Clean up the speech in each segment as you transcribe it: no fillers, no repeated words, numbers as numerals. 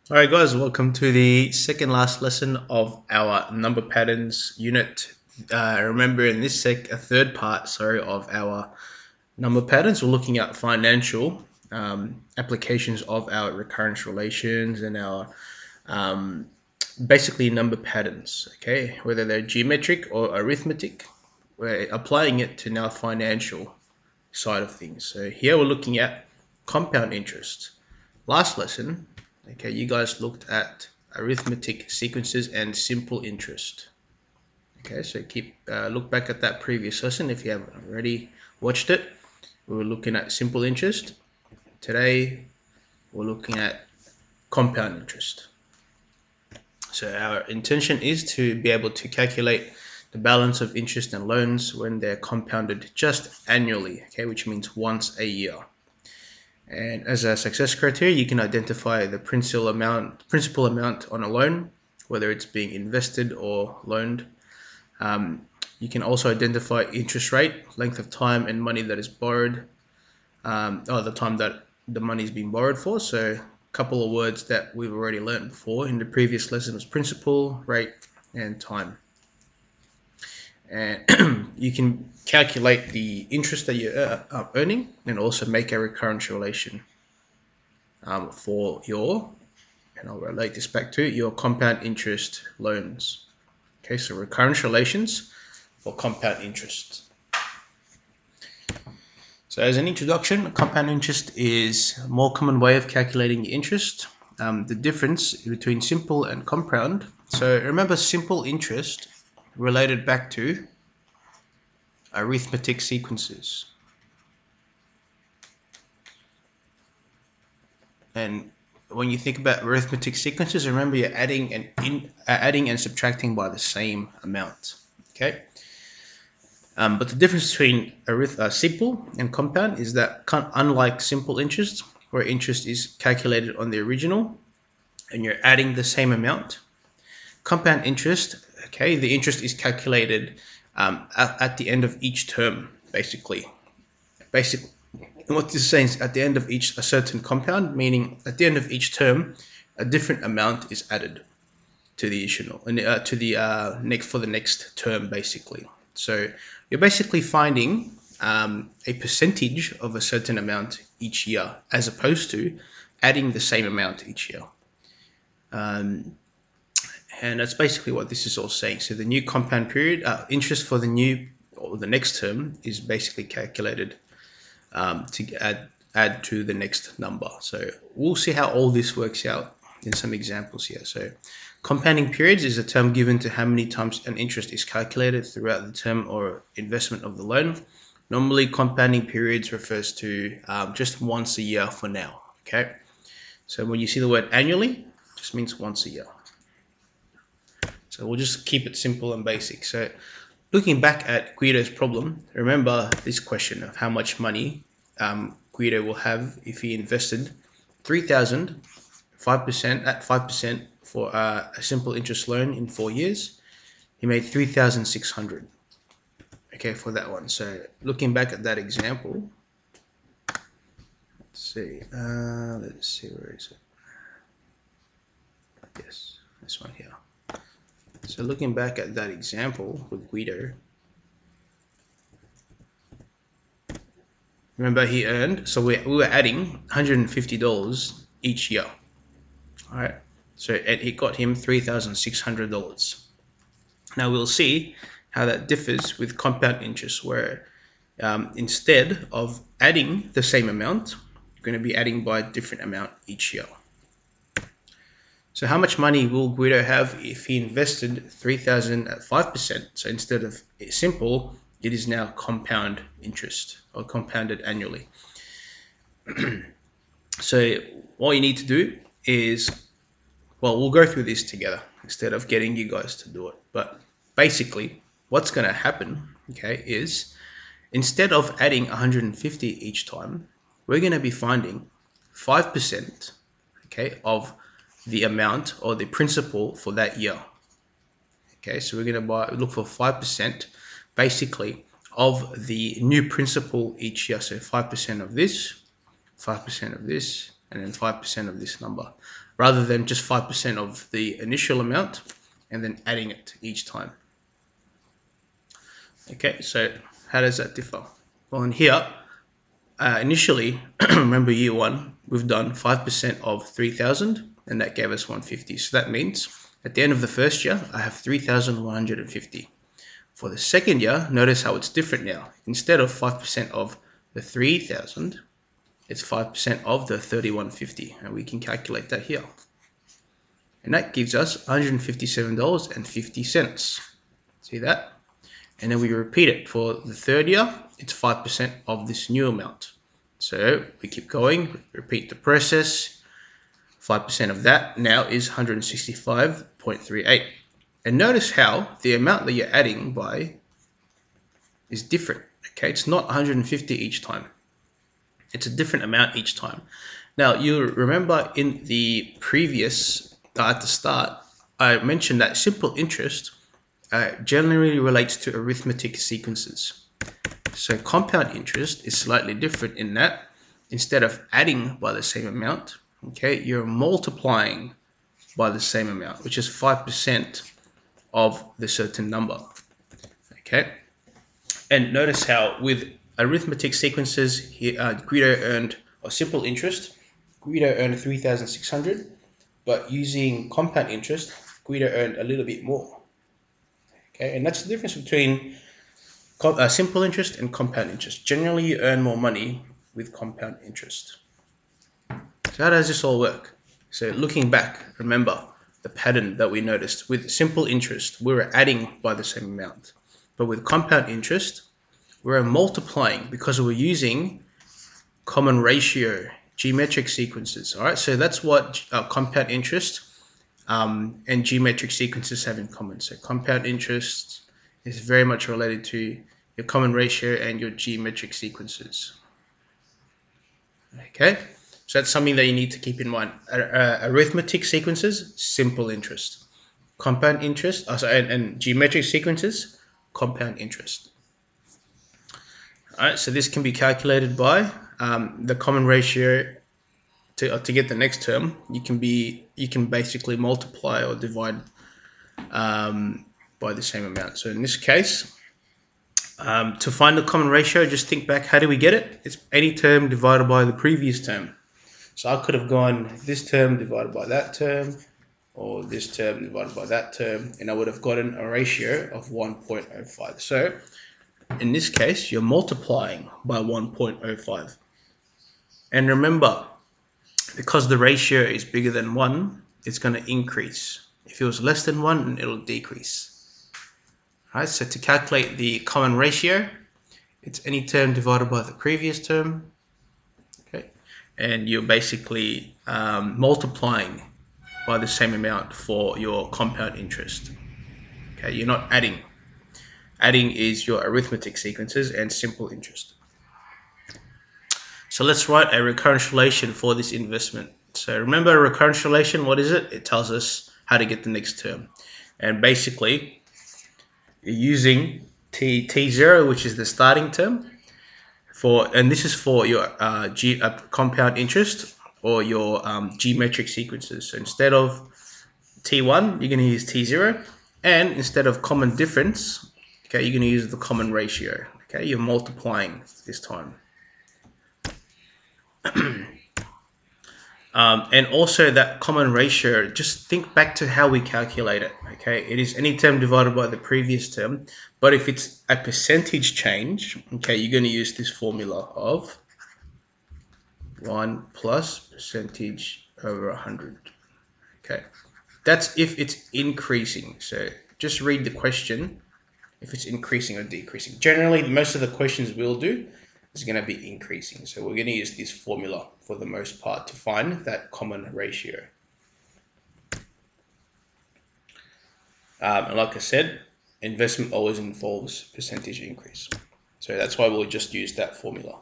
Alright guys, welcome to the second last lesson of our number patterns unit. Remember in this third part, of our number patterns, we're looking at financial applications of our recurrence relations and our basically number patterns, okay? Whether they're geometric or arithmetic, we're applying it to now financial side of things. So here we're looking at compound interest. Last lesson, okay, you guys looked at arithmetic sequences and simple interest. Okay, so keep look back at that previous lesson if you haven't already watched it. We were looking at simple interest. Today we're looking at compound interest. So our intention is to be able to calculate the balance of interest and loans when they're compounded just annually, okay, which means once a year. And as a success criteria, you can identify the principal amount on a loan, whether it's being invested or loaned. You can also identify interest rate, length of time, and money that is borrowed, or the time that the money is being borrowed for. So a couple of words that we've already learned before in the previous lesson was principal, rate, and time. And you can calculate the interest that you're earning and also make a recurrence relation for your, and I'll relate this back to your compound interest loans. Okay, so recurrence relations for compound interest. So as an introduction, compound interest is a more common way of calculating interest. The difference between simple and compound. So remember, simple interest related back to arithmetic sequences. And when you think about arithmetic sequences, remember you're adding and subtracting by the same amount. Okay. But the difference between simple and compound is that, unlike simple interest, where interest is calculated on the original and you're adding the same amount, compound interest, okay, the interest is calculated at the end of each term, basically. And what this is saying is at the end of a certain compound, meaning at the end of each term, a different amount is added to the additional and to the next term, basically. So you're basically finding a percentage of a certain amount each year, as opposed to adding the same amount each year. And that's basically what this is all saying. So the new compound period, interest for the next term is basically calculated to add to the next number. So we'll see how all this works out in some examples here. So compounding periods is a term given to how many times an interest is calculated throughout the term or investment of the loan. Normally, compounding periods refers to just once a year for now. Okay, so when you see the word annually, it just means once a year. So we'll just keep it simple and basic. So looking back at Guido's problem, remember this question of how much money Guido will have if he invested 3,000, 5% at 5% for a simple interest loan in 4 years. He made 3,600. Okay, for that one. So looking back at that example, let's see, where is it? Yes, this one here. So looking back at that example with Guido, remember he earned, so we were adding $150 each year. All right, so it got him $3,600. Now we'll see how that differs with compound interest, where instead of adding the same amount, you're going to be adding by a different amount each year. So how much money will Guido have if he invested 3,000 at 5%? So instead of simple, it is now compound interest, or compounded annually. So what you need to do is, well, we'll go through this together instead of getting you guys to do it. But basically, what's going to happen, okay, is instead of adding 150 each time, we're going to be finding 5%, okay, of the amount or the principal for that year. Okay, so we're going to look for 5% basically of the new principal each year. So 5% of this, 5% of this, and then 5% of this number, rather than just 5% of the initial amount and then adding it each time. Okay, so how does that differ? Well, in here, initially, remember year one, we've done 5% of 3,000, and that gave us 150. So that means at the end of the first year, I have 3,150. For the second year, notice how it's different now. Instead of 5% of the 3,000, it's 5% of the 3,150, and we can calculate that here. And that gives us $157.50. See that? And then we repeat it for the third year, it's 5% of this new amount. So we keep going, repeat the process. 5% of that now is 165.38. And notice how the amount that you're adding by is different. Okay, it's not 150 each time. It's a different amount each time. Now, you remember in the previous, at the start, I mentioned that simple interest generally relates to arithmetic sequences. So compound interest is slightly different in that instead of adding by the same amount, okay, you're multiplying by the same amount, which is 5% of the certain number. Okay, and notice how with arithmetic sequences, Guido earned, or simple interest, Guido earned 3,600, but using compound interest, Guido earned a little bit more. Okay, and that's the difference between simple interest and compound interest. Generally, you earn more money with compound interest. So how does this all work? So looking back, remember the pattern that we noticed. With simple interest, we were adding by the same amount. But with compound interest, we're multiplying because we're using common ratio, geometric sequences. All right, so that's what compound interest and geometric sequences have in common. So compound interest is very much related to your common ratio and your geometric sequences. Okay, so that's something that you need to keep in mind. Arithmetic sequences, simple interest. Compound interest, and geometric sequences, compound interest. All right, so this can be calculated by the common ratio. To get the next term, you can basically multiply or divide by the same amount. So in this case, to find the common ratio, just think back, how do we get it? It's any term divided by the previous term. So I could have gone this term divided by that term, or this term divided by that term, and I would have gotten a ratio of 1.05. So in this case, you're multiplying by 1.05. And remember, because the ratio is bigger than 1, it's going to increase. If it was less than 1, it'll decrease. All right, so to calculate the common ratio, it's any term divided by the previous term. Okay, and you're basically multiplying by the same amount for your compound interest. Okay, you're not adding. Adding is your arithmetic sequences and simple interest. So let's write a recurrence relation for this investment. So remember a recurrence relation, what is it? It tells us how to get the next term. And basically, you're using T0, which is the starting term, and this is for your compound interest or your geometric sequences. So instead of T1, you're going to use T0, and instead of common difference, okay, you're going to use the common ratio. Okay, you're multiplying this time. And also that common ratio, just think back to how we calculate it. Okay, it is any term divided by the previous term, but if it's a percentage change, okay, you're going to use this formula of 1 plus percentage over 100. Okay, that's if it's increasing. So just read the question if it's increasing or decreasing. Generally, most of the questions we'll do is going to be increasing. So we're going to use this formula for the most part to find that common ratio. And like I said, investment always involves percentage increase. So that's why we'll just use that formula.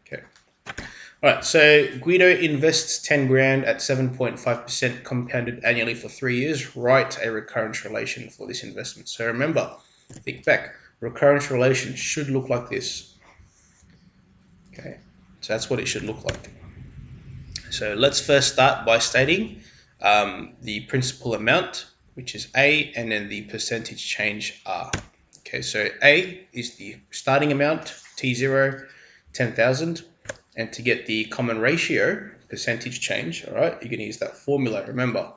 Okay. All right, so Guido invests 10 grand at 7.5% compounded annually for 3 years. Write a recurrence relation for this investment. So remember, think back, recurrence relation should look like this. Okay, so that's what it should look like. So let's first start by stating the principal amount, which is A, and then the percentage change R. Okay, so A is the starting amount, T0, 10,000. And to get the common ratio, percentage change, all right, you're going to use that formula. Remember,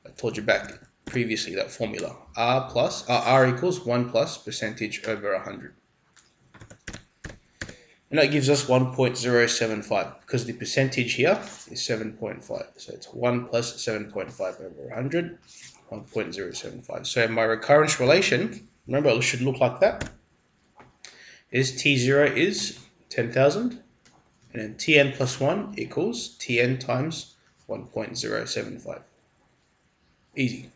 I told you back previously that formula. R equals 1 plus percentage over 100. And that gives us 1.075 because the percentage here is 7.5. So it's 1 plus 7.5 over 100, 1.075. So my recurrence relation, remember it should look like that, is T0 is 10,000, and then Tn plus 1 equals Tn times 1.075. Easy.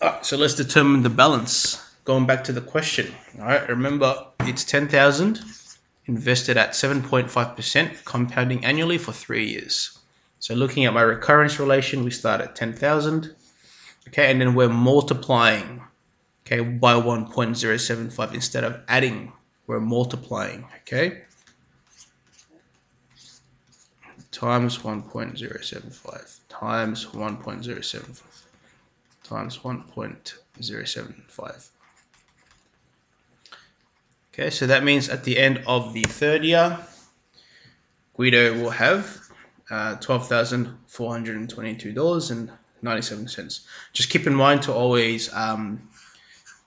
All right, so let's determine the balance. Going back to the question, all right, remember it's 10,000 invested at 7.5% compounding annually for 3 years. So looking at my recurrence relation, we start at 10,000, okay, and then we're multiplying, okay, by 1.075 instead of adding, we're multiplying, okay, times 1.075 times 1.075 times 1.075. Okay, so that means at the end of the third year, Guido will have $12,422.97. Just keep in mind to always round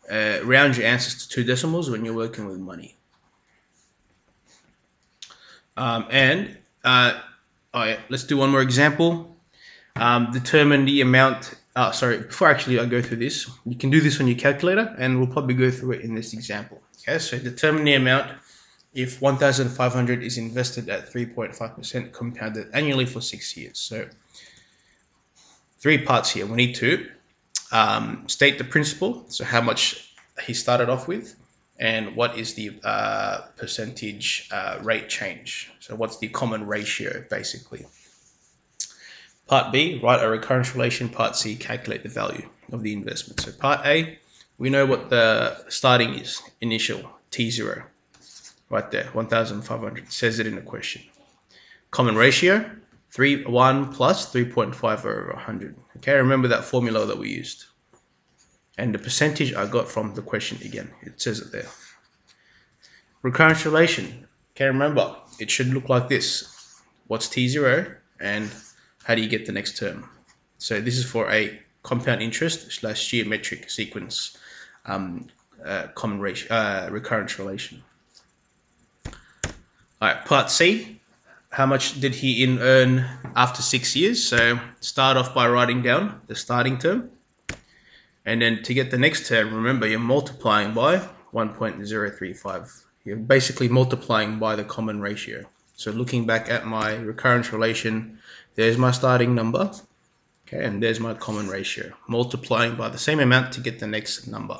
your answers to 2 decimals when you're working with money. Let's do one more example. Determine the amount. Before actually I go through this, you can do this on your calculator, and we'll probably go through it in this example. Okay, so determine the amount if 1,500 is invested at 3.5% compounded annually for 6 years. So 3 parts here. We need to state the principal, so how much he started off with, and what is the percentage rate change. So what's the common ratio, basically. Part B, write a recurrence relation. Part C, calculate the value of the investment. So part A, we know what the starting is, initial, T0. Right there, 1,500, says it in the question. Common ratio, 1 plus 3.5 over 100. Okay, remember that formula that we used. And the percentage I got from the question again. It says it there. Recurrence relation. Okay, remember, it should look like this. What's T0 and how do you get the next term? So this is for a compound interest / geometric sequence common ratio, recurrence relation. All right, part C. How much did he earn after 6 years? So start off by writing down the starting term. And then to get the next term, remember you're multiplying by 1.035. You're basically multiplying by the common ratio. So looking back at my recurrence relation, there's my starting number. Okay, and there's my common ratio. Multiplying by the same amount to get the next number.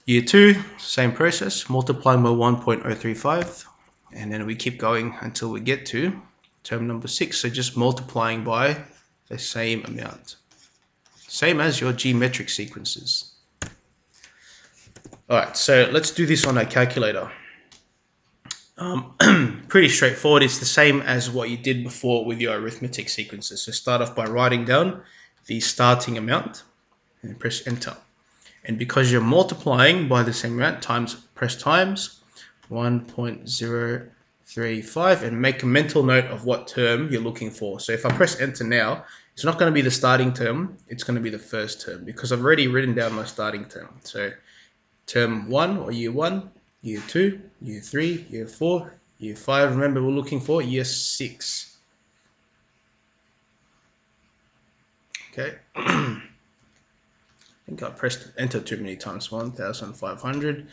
Year 2, same process, multiplying by 1.035. And then we keep going until we get to term number 6. So just multiplying by the same amount. Same as your geometric sequences. All right, so let's do this on a calculator. Pretty straightforward. It's the same as what you did before with your arithmetic sequences. So start off by writing down the starting amount and press enter. And because you're multiplying by the same amount, press times 1.035 and make a mental note of what term you're looking for. So if I press enter now, it's not going to be the starting term, it's going to be the first term because I've already written down my starting term. So term 1 or year 1, year 2, year 3, year 4, year 5. Remember, we're looking for year 6. Okay. I think I pressed enter too many times. 1,500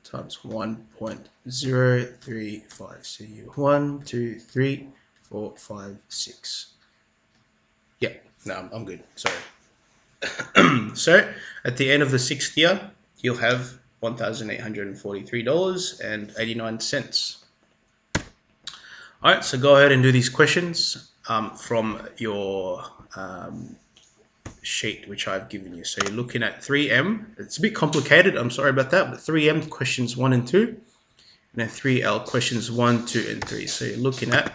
times 1.035. So you 1, 2, 3, 4, 5, 6. Yeah, no, I'm good. Sorry. So at the end of the 6th year, you'll have $1,843.89. All right, so go ahead and do these questions from your sheet which I've given you. So you're looking at 3M. It's a bit complicated, I'm sorry about that, but 3M questions 1 and 2. then 3L questions 1, 2, and 3. So you're looking at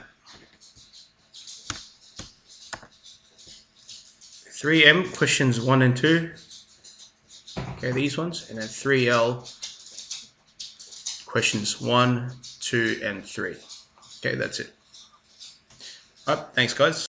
3M questions 1 and 2. Okay, these ones, and then 3L questions 1, 2, and 3. Okay, that's it. All right, thanks guys.